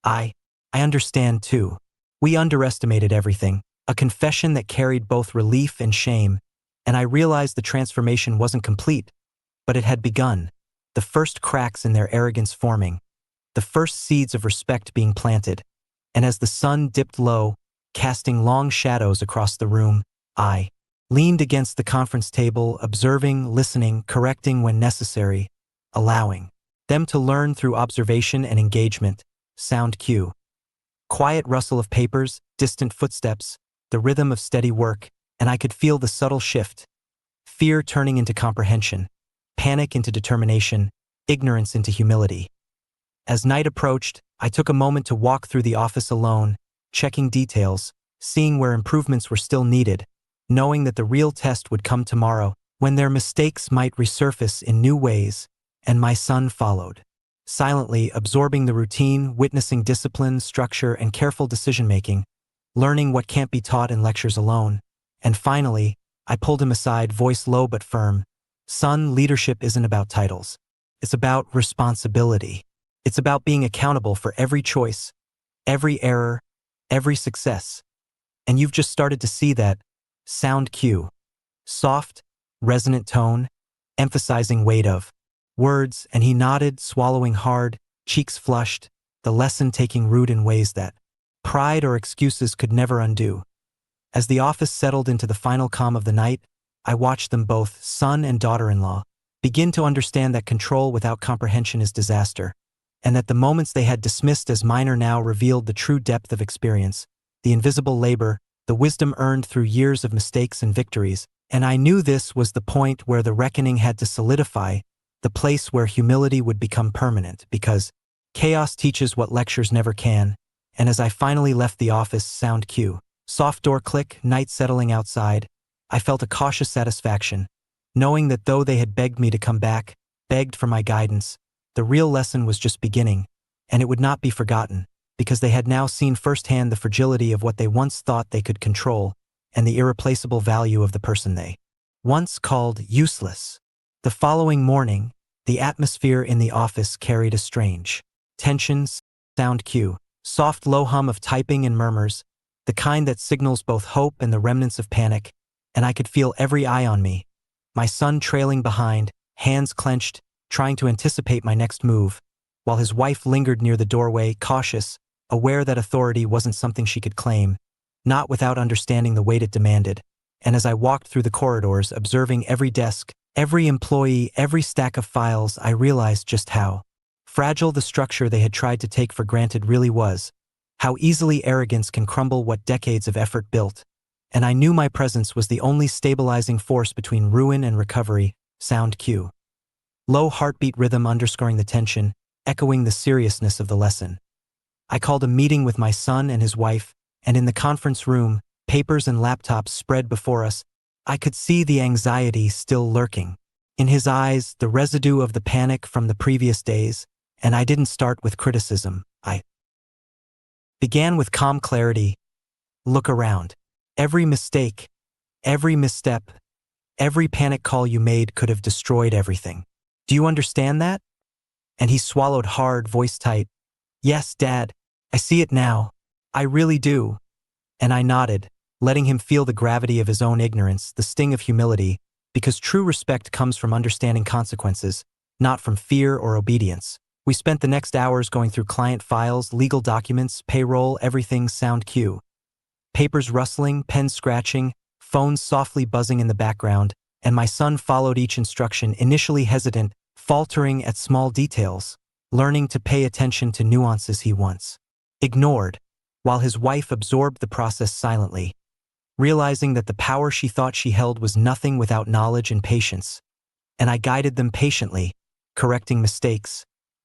I understand too. We underestimated everything, a confession that carried both relief and shame, and I realized the transformation wasn't complete, but it had begun, the first cracks in their arrogance forming, the first seeds of respect being planted, and as the sun dipped low, casting long shadows across the room, I leaned against the conference table, observing, listening, correcting when necessary, allowing them to learn through observation and engagement. Sound cue. Quiet rustle of papers, distant footsteps, the rhythm of steady work, and I could feel the subtle shift. Fear turning into comprehension, panic into determination, ignorance into humility. As night approached, I took a moment to walk through the office alone, checking details, seeing where improvements were still needed, knowing that the real test would come tomorrow, when their mistakes might resurface in new ways, and my son followed. Silently absorbing the routine, witnessing discipline, structure, and careful decision-making, learning what can't be taught in lectures alone. And finally, I pulled him aside, voice low but firm. Son, leadership isn't about titles. It's about responsibility. It's about being accountable for every choice, every error, every success. And you've just started to see that. Sound cue. Soft, resonant tone, emphasizing weight of words, and he nodded, swallowing hard, cheeks flushed, the lesson taking root in ways that pride or excuses could never undo. As the office settled into the final calm of the night, I watched them both, son and daughter-in-law, begin to understand that control without comprehension is disaster, and that the moments they had dismissed as minor now revealed the true depth of experience, the invisible labor, the wisdom earned through years of mistakes and victories. And I knew this was the point where the reckoning had to solidify, the place where humility would become permanent, because chaos teaches what lectures never can. And as I finally left the office, sound cue, soft door click, night settling outside, I felt a cautious satisfaction, knowing that though they had begged me to come back, begged for my guidance, the real lesson was just beginning, and it would not be forgotten, because they had now seen firsthand the fragility of what they once thought they could control, and the irreplaceable value of the person they once called useless. The following morning, the atmosphere in the office carried a strange tension. Sound cue, soft low hum of typing and murmurs, the kind that signals both hope and the remnants of panic, and I could feel every eye on me, my son trailing behind, hands clenched, trying to anticipate my next move, while his wife lingered near the doorway, cautious, aware that authority wasn't something she could claim, not without understanding the weight it demanded. And as I walked through the corridors, observing every desk, every employee, every stack of files, I realized just how fragile the structure they had tried to take for granted really was, how easily arrogance can crumble what decades of effort built. And I knew my presence was the only stabilizing force between ruin and recovery. Sound cue. Low heartbeat rhythm underscoring the tension, echoing the seriousness of the lesson. I called a meeting with my son and his wife, and in the conference room, papers and laptops spread before us, I could see the anxiety still lurking. In his eyes, the residue of the panic from the previous days, and I didn't start with criticism. I began with calm clarity. Look around. Every mistake, every misstep, every panic call you made could have destroyed everything. Do you understand that? And he swallowed hard, voice tight. Yes, Dad, I see it now. I really do. And I nodded, letting him feel the gravity of his own ignorance, the sting of humility, because true respect comes from understanding consequences, not from fear or obedience. We spent the next hours going through client files, legal documents, payroll, everything sound cue. Papers rustling, pens scratching, phones softly buzzing in the background, and my son followed each instruction, initially hesitant, faltering at small details, learning to pay attention to nuances he once ignored, while his wife absorbed the process silently, realizing that the power she thought she held was nothing without knowledge and patience. And I guided them patiently, correcting mistakes,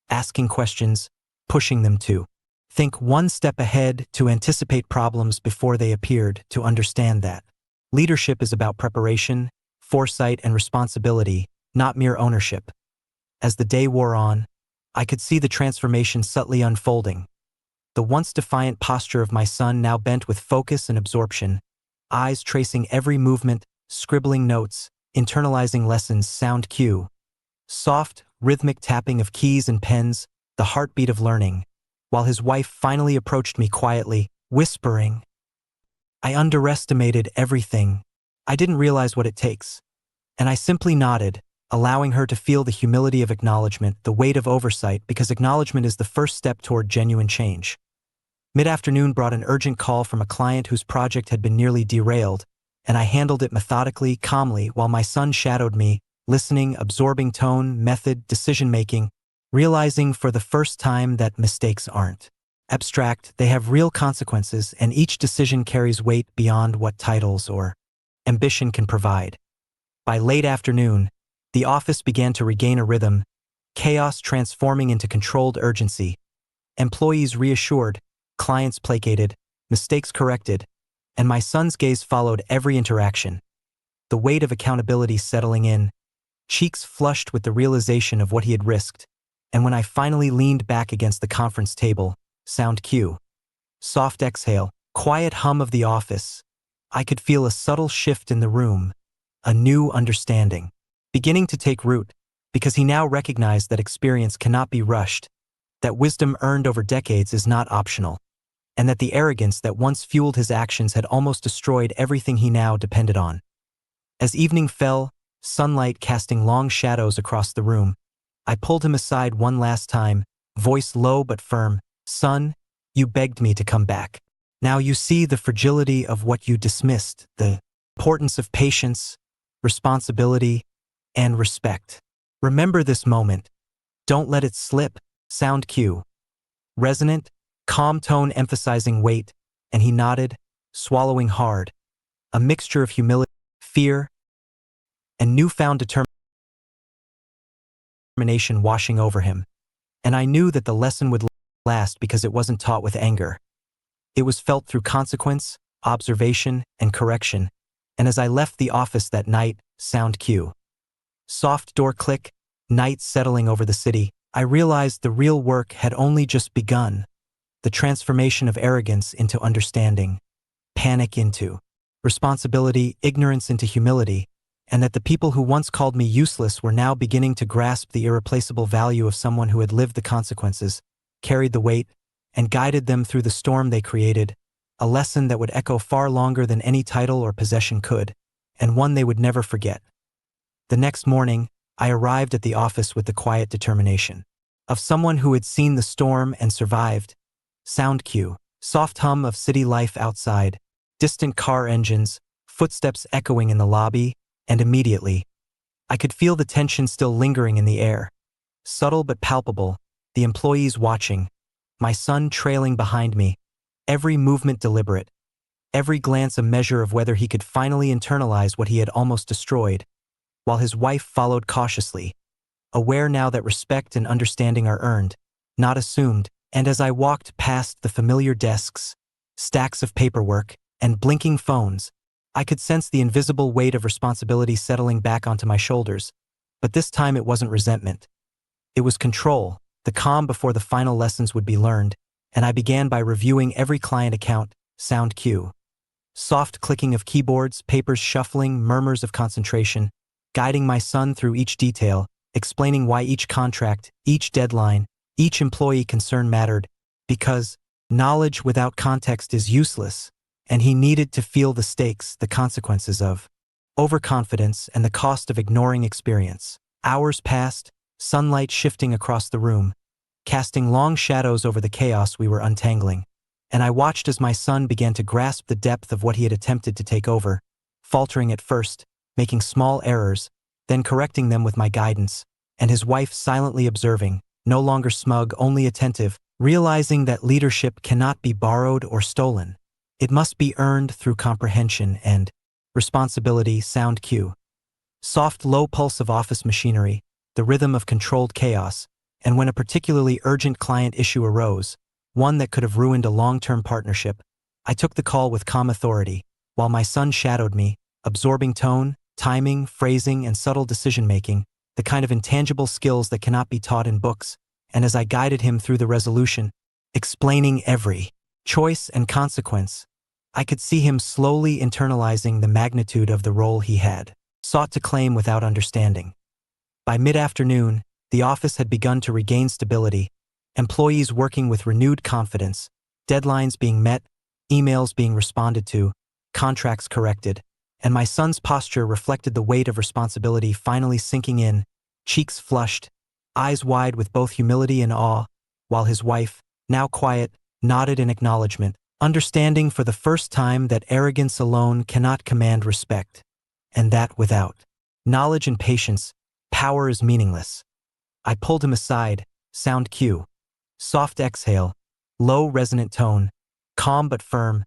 asking questions, pushing them to think one step ahead, to anticipate problems before they appeared, to understand that leadership is about preparation, foresight, and responsibility, not mere ownership. As the day wore on, I could see the transformation subtly unfolding. The once defiant posture of my son now bent with focus and absorption, eyes tracing every movement, scribbling notes, internalizing lessons, sound cue. Soft, rhythmic tapping of keys and pens, the heartbeat of learning, while his wife finally approached me quietly, whispering. I underestimated everything. I didn't realize what it takes. And I simply nodded, allowing her to feel the humility of acknowledgement, the weight of oversight, because acknowledgement is the first step toward genuine change. Mid-afternoon brought an urgent call from a client whose project had been nearly derailed, and I handled it methodically, calmly, while my son shadowed me, listening, absorbing tone, method, decision-making, realizing for the first time that mistakes aren't abstract, they have real consequences, and each decision carries weight beyond what titles or ambition can provide. By late afternoon, the office began to regain a rhythm, chaos transforming into controlled urgency. Employees reassured, clients placated, mistakes corrected, and my son's gaze followed every interaction. The weight of accountability settling in, cheeks flushed with the realization of what he had risked, and when I finally leaned back against the conference table, sound cue. Soft exhale, quiet hum of the office. I could feel a subtle shift in the room, a new understanding, beginning to take root, because he now recognized that experience cannot be rushed, that wisdom earned over decades is not optional, and that the arrogance that once fueled his actions had almost destroyed everything he now depended on. As evening fell, sunlight casting long shadows across the room, I pulled him aside one last time, voice low but firm. Son, you begged me to come back. Now you see the fragility of what you dismissed, the importance of patience, responsibility, and respect. Remember this moment. Don't let it slip. Sound cue. Resonant, calm tone emphasizing weight, and he nodded, swallowing hard, a mixture of humility, fear, and newfound determination washing over him. And I knew that the lesson would last because it wasn't taught with anger. It was felt through consequence, observation, and correction. And as I left the office that night, sound cue. Soft door click, night settling over the city, I realized the real work had only just begun. The transformation of arrogance into understanding, panic into responsibility, ignorance into humility, and that the people who once called me useless were now beginning to grasp the irreplaceable value of someone who had lived the consequences, carried the weight, and guided them through the storm they created, a lesson that would echo far longer than any title or possession could, and one they would never forget. The next morning, I arrived at the office with the quiet determination of someone who had seen the storm and survived. Sound cue, soft hum of city life outside, distant car engines, footsteps echoing in the lobby, and immediately, I could feel the tension still lingering in the air. Subtle but palpable, the employees watching, my son trailing behind me, every movement deliberate, every glance a measure of whether he could finally internalize what he had almost destroyed, while his wife followed cautiously, aware now that respect and understanding are earned, not assumed. And as I walked past the familiar desks, stacks of paperwork, and blinking phones, I could sense the invisible weight of responsibility settling back onto my shoulders. But this time it wasn't resentment. It was control, the calm before the final lessons would be learned, and I began by reviewing every client account, sound cue. Soft clicking of keyboards, papers shuffling, murmurs of concentration, guiding my son through each detail, explaining why each contract, each deadline, each employee concern mattered, because knowledge without context is useless, and he needed to feel the stakes, the consequences of overconfidence and the cost of ignoring experience. Hours passed, sunlight shifting across the room, casting long shadows over the chaos we were untangling, and I watched as my son began to grasp the depth of what he had attempted to take over, faltering at first, making small errors, then correcting them with my guidance, and his wife silently observing, no longer smug, only attentive, realizing that leadership cannot be borrowed or stolen. It must be earned through comprehension and responsibility. Sound cue. Soft, low pulse of office machinery, the rhythm of controlled chaos, and when a particularly urgent client issue arose, one that could have ruined a long-term partnership, I took the call with calm authority, while my son shadowed me, absorbing tone, timing, phrasing, and subtle decision-making, the kind of intangible skills that cannot be taught in books, and as I guided him through the resolution, explaining every choice and consequence, I could see him slowly internalizing the magnitude of the role he had sought to claim without understanding. By mid-afternoon, the office had begun to regain stability, employees working with renewed confidence, deadlines being met, emails being responded to, contracts corrected, and my son's posture reflected the weight of responsibility finally sinking in, cheeks flushed, eyes wide with both humility and awe, while his wife, now quiet, nodded in acknowledgement, understanding for the first time that arrogance alone cannot command respect, and that without knowledge and patience, power is meaningless. I pulled him aside, sound cue. Soft exhale, low resonant tone, calm but firm.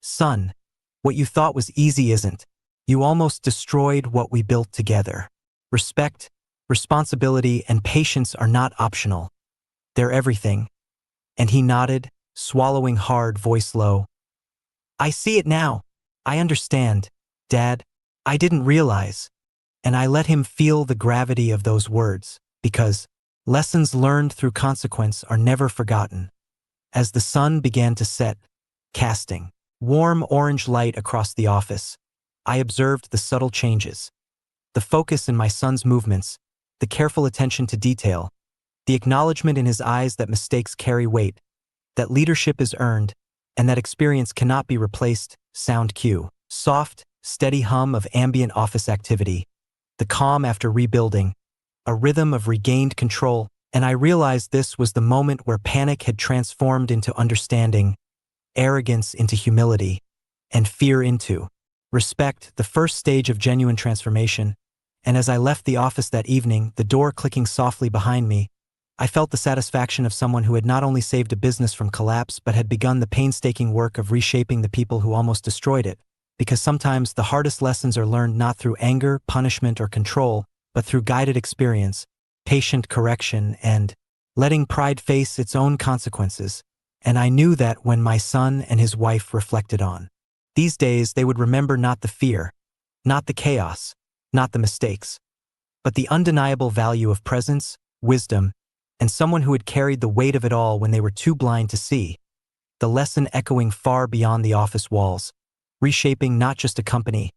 Son, what you thought was easy isn't. You almost destroyed what we built together. Respect, responsibility, and patience are not optional. They're everything. And he nodded, swallowing hard, voice low. I see it now. I understand, Dad. I didn't realize. And I let him feel the gravity of those words, because lessons learned through consequence are never forgotten. As the sun began to set, casting warm orange light across the office, I observed the subtle changes. The focus in my son's movements, the careful attention to detail, the acknowledgement in his eyes that mistakes carry weight, that leadership is earned, and that experience cannot be replaced. Sound cue. Soft, steady hum of ambient office activity, the calm after rebuilding, a rhythm of regained control, and I realized this was the moment where panic had transformed into understanding, arrogance into humility, and fear into respect, the first stage of genuine transformation. And as I left the office that evening, the door clicking softly behind me, I felt the satisfaction of someone who had not only saved a business from collapse but had begun the painstaking work of reshaping the people who almost destroyed it. Because sometimes the hardest lessons are learned not through anger, punishment, or control, but through guided experience, patient correction, and letting pride face its own consequences. And I knew that when my son and his wife reflected on these days, they would remember not the fear, not the chaos, not the mistakes, but the undeniable value of presence, wisdom, and someone who had carried the weight of it all when they were too blind to see. The lesson echoing far beyond the office walls, reshaping not just a company,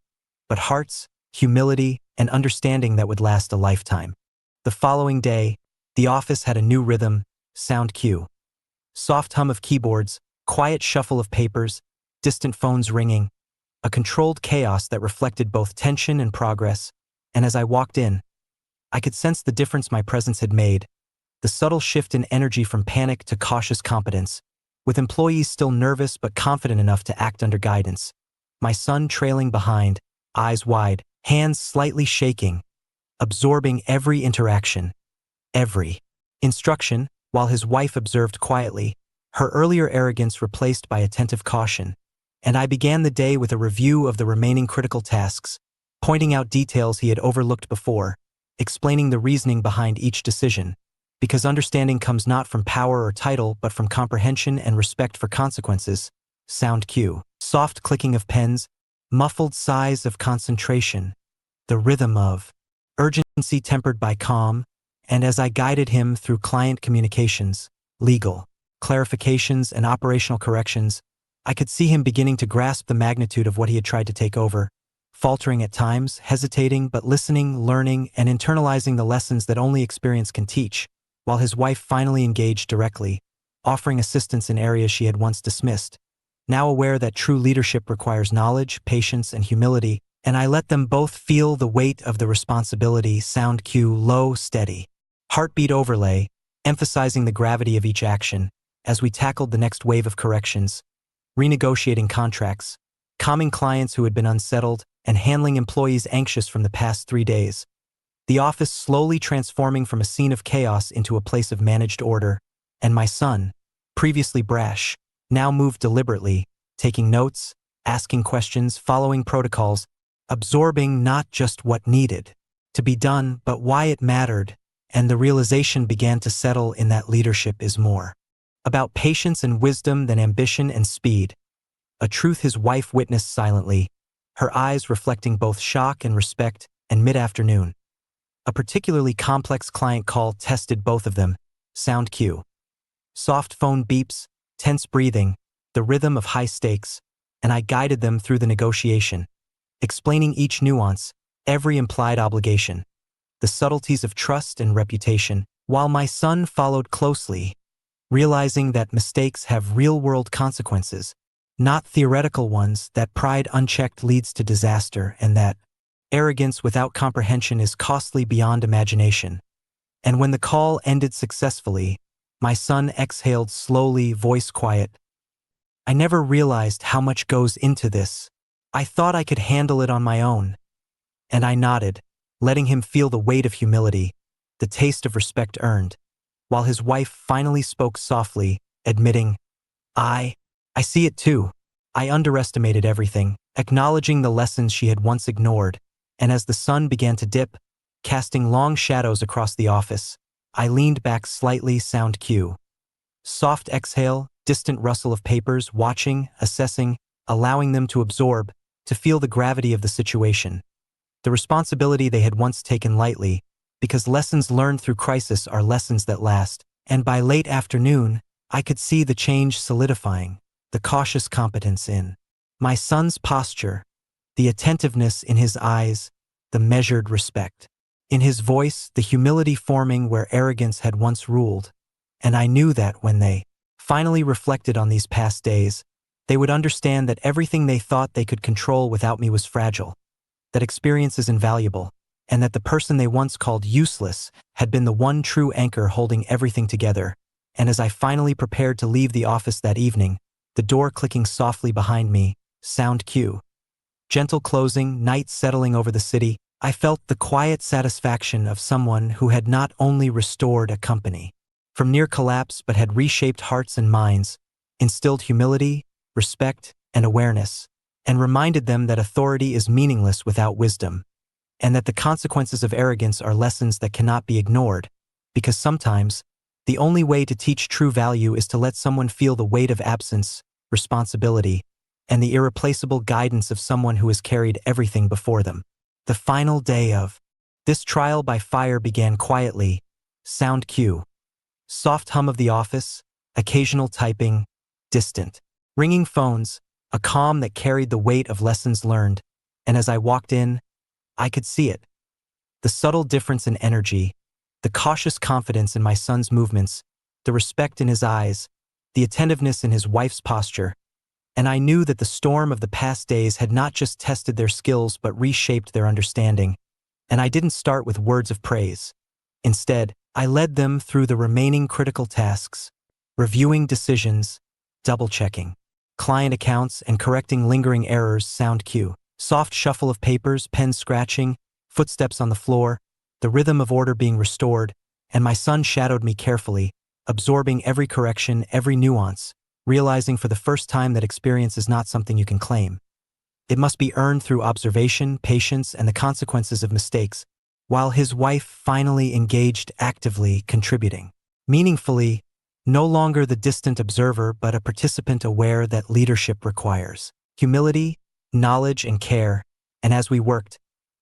but hearts, humility, and understanding that would last a lifetime. The following day, the office had a new rhythm, sound cue. Soft hum of keyboards, quiet shuffle of papers, distant phones ringing, a controlled chaos that reflected both tension and progress, and as I walked in, I could sense the difference my presence had made, the subtle shift in energy from panic to cautious competence, with employees still nervous but confident enough to act under guidance. My son trailing behind, eyes wide, hands slightly shaking, absorbing every interaction, every instruction, while his wife observed quietly, her earlier arrogance replaced by attentive caution. And I began the day with a review of the remaining critical tasks, pointing out details he had overlooked before, explaining the reasoning behind each decision, because understanding comes not from power or title but from comprehension and respect for consequences. Sound cue. Soft clicking of pens, muffled sighs of concentration, the rhythm of urgent tempered by calm, and as I guided him through client communications, legal, clarifications, and operational corrections, I could see him beginning to grasp the magnitude of what he had tried to take over, faltering at times, hesitating but listening, learning, and internalizing the lessons that only experience can teach, while his wife finally engaged directly, offering assistance in areas she had once dismissed. Now aware that true leadership requires knowledge, patience, and humility, and I let them both feel the weight of the responsibility. Sound cue: low, steady. Heartbeat overlay, emphasizing the gravity of each action, as we tackled the next wave of corrections, renegotiating contracts, calming clients who had been unsettled, and handling employees anxious from the past 3 days. The office slowly transforming from a scene of chaos into a place of managed order, and my son, previously brash, now moved deliberately, taking notes, asking questions, following protocols, absorbing not just what needed to be done, but why it mattered, and the realization began to settle in that leadership is more about patience and wisdom than ambition and speed, a truth his wife witnessed silently, her eyes reflecting both shock and respect. And mid-afternoon, a particularly complex client call tested both of them. Sound cue: soft phone beeps, tense breathing, the rhythm of high stakes, and I guided them through the negotiation, explaining each nuance, every implied obligation, the subtleties of trust and reputation, while my son followed closely, realizing that mistakes have real-world consequences, not theoretical ones, that pride unchecked leads to disaster, and that arrogance without comprehension is costly beyond imagination. And when the call ended successfully, my son exhaled slowly, voice quiet. I never realized how much goes into this. I thought I could handle it on my own. And I nodded, letting him feel the weight of humility, the taste of respect earned, while his wife finally spoke softly, admitting, I see it too. I underestimated everything, acknowledging the lessons she had once ignored, and as the sun began to dip, casting long shadows across the office, I leaned back slightly. Sound cue: soft exhale, distant rustle of papers, watching, assessing, allowing them to absorb, to feel the gravity of the situation. The responsibility they had once taken lightly, because lessons learned through crisis are lessons that last, and by late afternoon, I could see the change solidifying, the cautious competence in my son's posture, the attentiveness in his eyes, the measured respect in his voice, the humility forming where arrogance had once ruled. And I knew that when they finally reflected on these past days, they would understand that everything they thought they could control without me was fragile, that experience is invaluable, and that the person they once called useless had been the one true anchor holding everything together. And as I finally prepared to leave the office that evening, the door clicking softly behind me, sound cue, gentle closing, night settling over the city, I felt the quiet satisfaction of someone who had not only restored a company from near collapse but had reshaped hearts and minds, instilled humility, respect, and awareness, and reminded them that authority is meaningless without wisdom, and that the consequences of arrogance are lessons that cannot be ignored, because sometimes the only way to teach true value is to let someone feel the weight of absence, responsibility, and the irreplaceable guidance of someone who has carried everything before them. The final day of this trial by fire began quietly. Sound cue: soft hum of the office, occasional typing, distant ringing phones, a calm that carried the weight of lessons learned, and as I walked in, I could see it. The subtle difference in energy, the cautious confidence in my son's movements, the respect in his eyes, the attentiveness in his wife's posture, and I knew that the storm of the past days had not just tested their skills but reshaped their understanding. And I didn't start with words of praise. Instead, I led them through the remaining critical tasks, reviewing decisions, double-checking client accounts, and correcting lingering errors. Sound cue: soft shuffle of papers, pen scratching, footsteps on the floor, the rhythm of order being restored, and my son shadowed me carefully, absorbing every correction, every nuance, realizing for the first time that experience is not something you can claim. It must be earned through observation, patience, and the consequences of mistakes, while his wife finally engaged actively, contributing meaningfully, no longer the distant observer but a participant aware that leadership requires humility, knowledge, and care. And as we worked,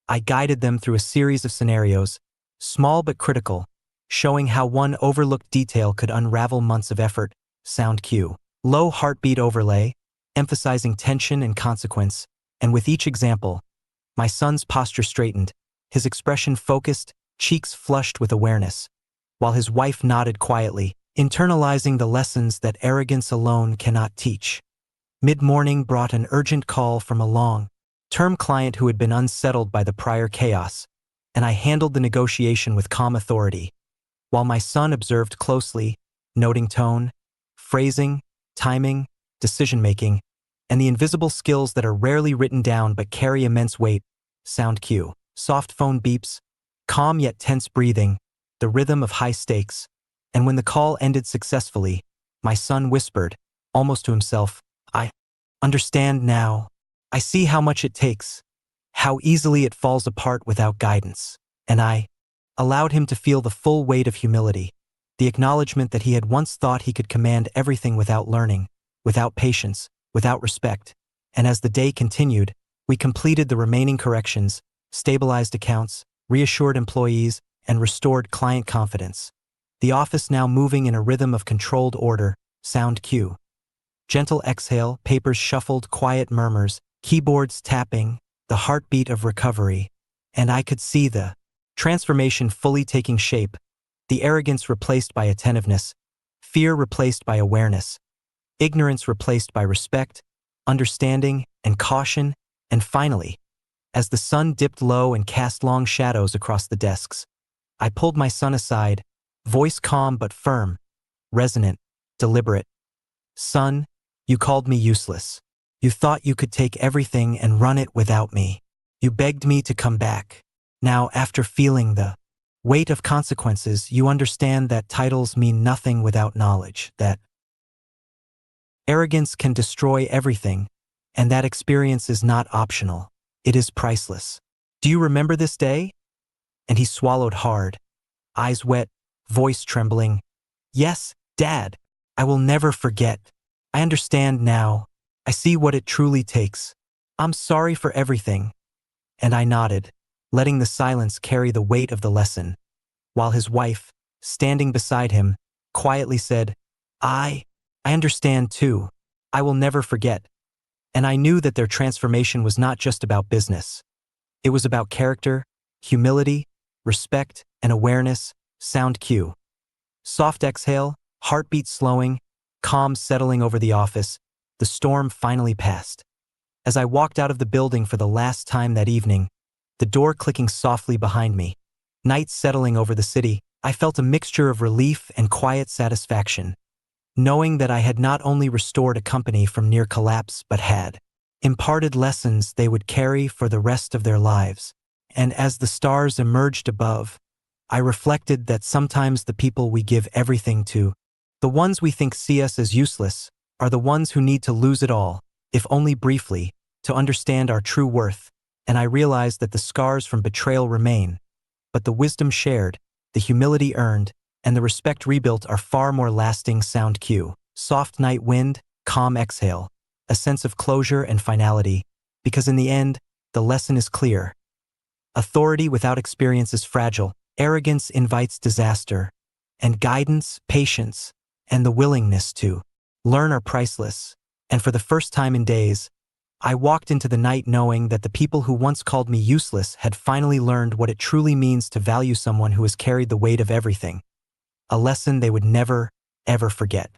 I guided them through a series of scenarios, small but critical, showing how one overlooked detail could unravel months of effort. Sound cue. Low heartbeat overlay, emphasizing tension and consequence, and with each example, my son's posture straightened, his expression focused, cheeks flushed with awareness, while his wife nodded quietly, internalizing the lessons that arrogance alone cannot teach. Mid-morning brought an urgent call from a long-term client who had been unsettled by the prior chaos, and I handled the negotiation with calm authority, while my son observed closely, noting tone, phrasing, timing, decision-making, and the invisible skills that are rarely written down but carry immense weight. Sound cue. Soft phone beeps, calm yet tense breathing, the rhythm of high stakes, and when the call ended successfully, my son whispered, almost to himself, "I understand now. I see how much it takes, how easily it falls apart without guidance." And I allowed him to feel the full weight of humility, the acknowledgement that he had once thought he could command everything without learning, without patience, without respect. And as the day continued, we completed the remaining corrections, stabilized accounts, reassured employees, and restored client confidence. The office now moving in a rhythm of controlled order. Sound cue. Gentle exhale, papers shuffled, quiet murmurs, keyboards tapping, the heartbeat of recovery. And I could see the transformation fully taking shape, the arrogance replaced by attentiveness, fear replaced by awareness, ignorance replaced by respect, understanding, and caution, and finally, as the sun dipped low and cast long shadows across the desks, I pulled my son aside, voice calm but firm, resonant, deliberate. "Son, you called me useless. You thought you could take everything and run it without me. You begged me to come back. Now, after feeling the weight of consequences, you understand that titles mean nothing without knowledge, that arrogance can destroy everything, and that experience is not optional. It is priceless. Do you remember this day?" And he swallowed hard, eyes wet, voice trembling. "Yes, Dad. I will never forget. I understand now. I see what it truly takes. I'm sorry for everything." And I nodded, letting the silence carry the weight of the lesson, while his wife, standing beside him, quietly said, I understand too. I will never forget." And I knew that their transformation was not just about business. It was about character, humility, respect, and awareness. Sound cue. Soft exhale, heartbeat slowing, calm settling over the office. The storm finally passed. As I walked out of the building for the last time that evening, the door clicking softly behind me, night settling over the city, I felt a mixture of relief and quiet satisfaction, knowing that I had not only restored a company from near collapse but had imparted lessons they would carry for the rest of their lives. And as the stars emerged above, I reflected that sometimes the people we give everything to, the ones we think see us as useless, are the ones who need to lose it all, if only briefly, to understand our true worth. And I realized that the scars from betrayal remain, but the wisdom shared, the humility earned, and the respect rebuilt are far more lasting. Sound cue. Soft night wind, calm exhale, a sense of closure and finality, because in the end, the lesson is clear. Authority without experience is fragile, arrogance invites disaster, and guidance, patience, and the willingness to learn are priceless. And for the first time in days, I walked into the night knowing that the people who once called me useless had finally learned what it truly means to value someone who has carried the weight of everything. A lesson they would never, ever forget.